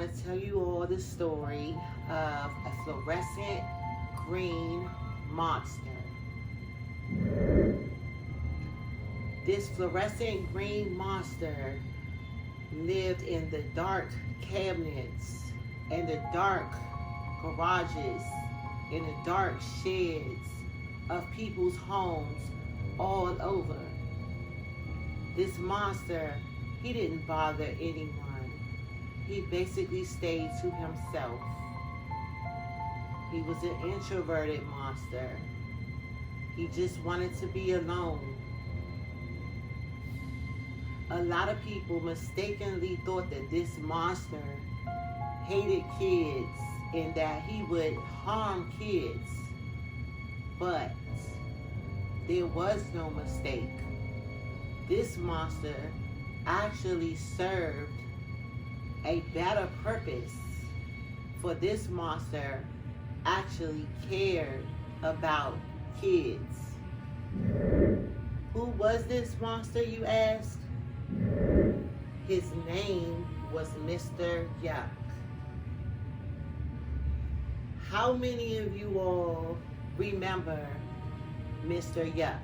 want to tell you all the story of a fluorescent green monster. This fluorescent green monster lived in the dark cabinets and the dark garages, in the dark sheds of people's homes all over. This monster, he didn't bother anyone. He basically stayed to himself. He was an introverted monster. He just wanted to be alone. A lot of people mistakenly thought that this monster hated kids and that he would harm kids. But there was no mistake. This monster actually served a better purpose. For this monster actually cared about kids. Who was this monster, you ask? His name was Mr. Yuck. How many of you all remember Mr. Yuck?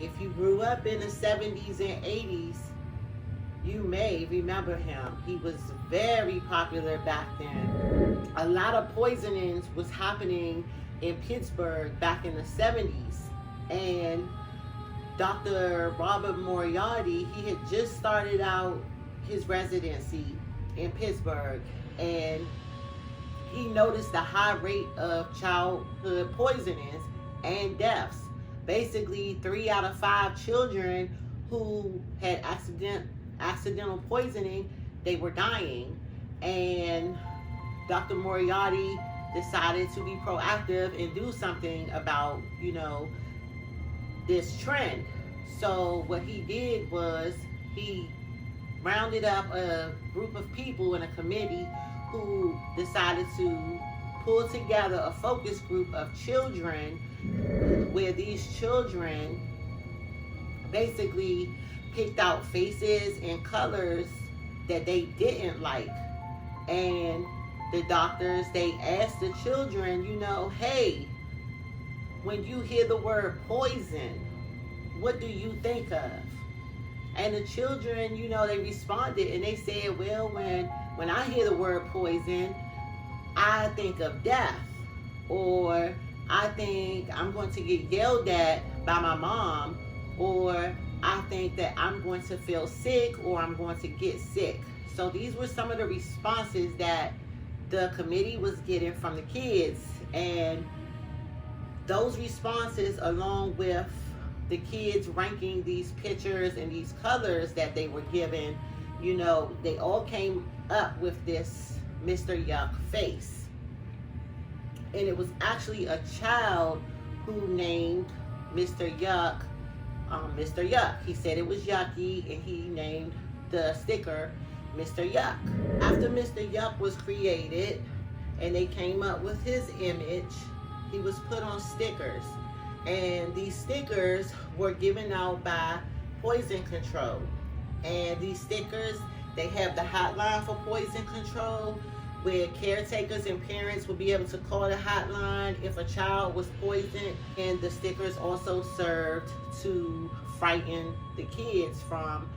If you grew up in the 70s and 80s, you may remember him. He was very popular back then. A lot of poisonings was happening in Pittsburgh back in the 70s. And Dr. Robert Moriarty, he had just started out his residency in Pittsburgh, and he noticed the high rate of childhood poisonings and deaths. Basically, 3 out of 5 children who had accidental poisoning, they were dying. And Dr. Moriarty decided to be proactive and do something about, this trend. So what he did was he rounded up a group of people in a committee who decided to pull together a focus group of children, where these children basically picked out faces and colors that they didn't like. And the doctors, they asked the children, hey, when you hear the word poison, what do you think of? And the children, they responded and they said, well, when I hear the word poison, I think of death, or I think I'm going to get yelled at by my mom, or I think that I'm going to feel sick, or I'm going to get sick. So these were some of the responses that the committee was getting from the kids. And those responses, along with the kids ranking these pictures and these colors that they were given, they all came up with this Mr. Yuck face. And it was actually a child who named Mr. Yuck Mr. Yuck. He said it was yucky, and he named the sticker Mr. Yuck. After Mr. Yuck was created and they came up with his image, he was put on stickers. And these stickers were given out by Poison Control. And these stickers, they have the hotline for poison control, where caretakers and parents will be able to call the hotline if a child was poisoned. And the stickers also served to frighten the kids from,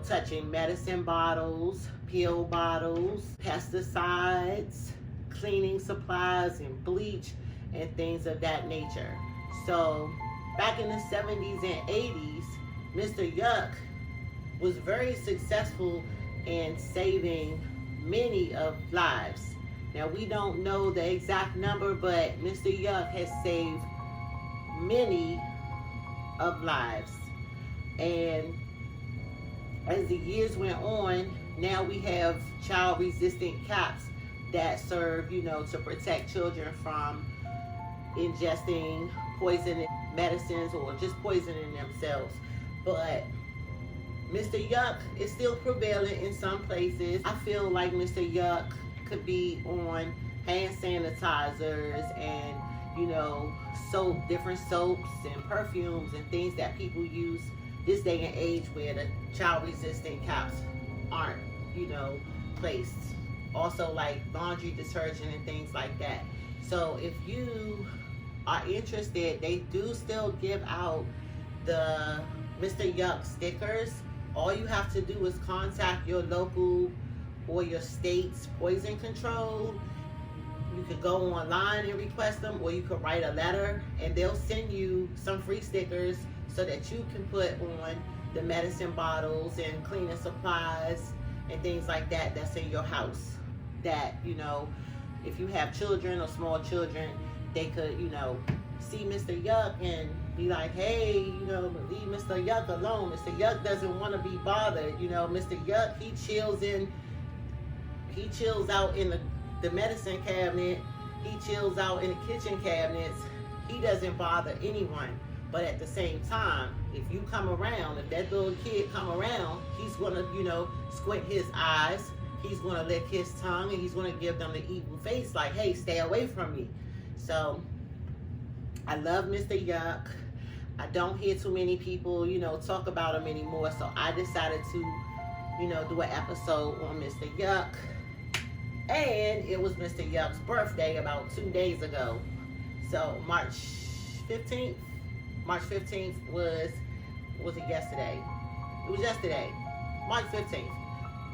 touching medicine bottles, pill bottles, pesticides, cleaning supplies, and bleach, and things of that nature. So back in the 70s and 80s, Mr. Yuck was very successful in saving many of lives. Now, we don't know the exact number, but Mr. Yuck has saved many of lives. And as the years went on, now we have child-resistant caps that serve, to protect children from ingesting poison medicines or just poisoning themselves. But Mr. Yuck is still prevalent in some places. I feel like Mr. Yuck could be on hand sanitizers and, soap, different soaps and perfumes and things that people use this day and age where the child-resistant caps aren't, placed. Also, like laundry detergent and things like that. So if you are interested, they do still give out the Mr. Yuck stickers. All you have to do is contact your local or your state's poison control. You could go online and request them, or you could write a letter and they'll send you some free stickers so that you can put on the medicine bottles and cleaning supplies and things like that that's in your house. That, if you have children or small children, they could, see Mr. Yuck and be like, hey, leave Mr. Yuck alone. Mr. Yuck doesn't want to be bothered. Mr. Yuck, he chills out in the medicine cabinet. He chills out in the kitchen cabinets. He doesn't bother anyone. But at the same time, if you come around, if that little kid come around, he's going to, squint his eyes. He's going to lick his tongue, and he's going to give them the evil face like, hey, stay away from me. So I love Mr. Yuck. I don't hear too many people, talk about him anymore. So I decided to, do an episode on Mr. Yuck. And it was Mr. Yuck's birthday about 2 days ago. So March 15th was it yesterday? It was yesterday, March 15th.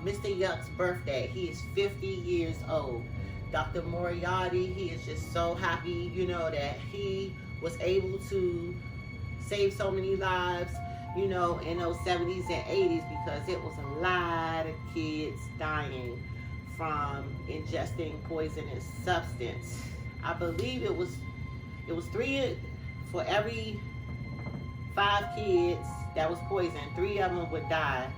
Mr. Yuck's birthday. He is 50 years old. Dr. Moriarty, he is just so happy, that he was able to save so many lives, in those 70s and 80s, because it was a lot of kids dying from ingesting poisonous substance. I believe it was 3 for every 5 kids that was poisoned, 3 of them would die.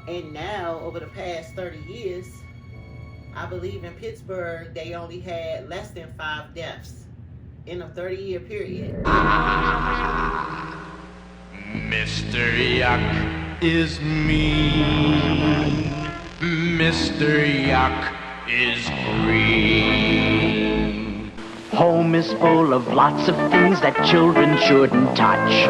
And now, over the past 30 years, I believe in Pittsburgh, they only had less than 5 deaths in a 30-year period. Mr. Yuck is me. Mr. Yuck is green. Home is full of lots of things that children shouldn't touch.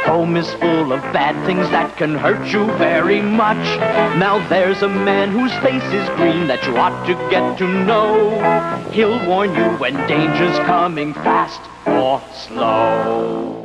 Home is full of bad things that can hurt you very much. Now there's a man whose face is green that you ought to get to know. He'll warn you when danger's coming fast or slow.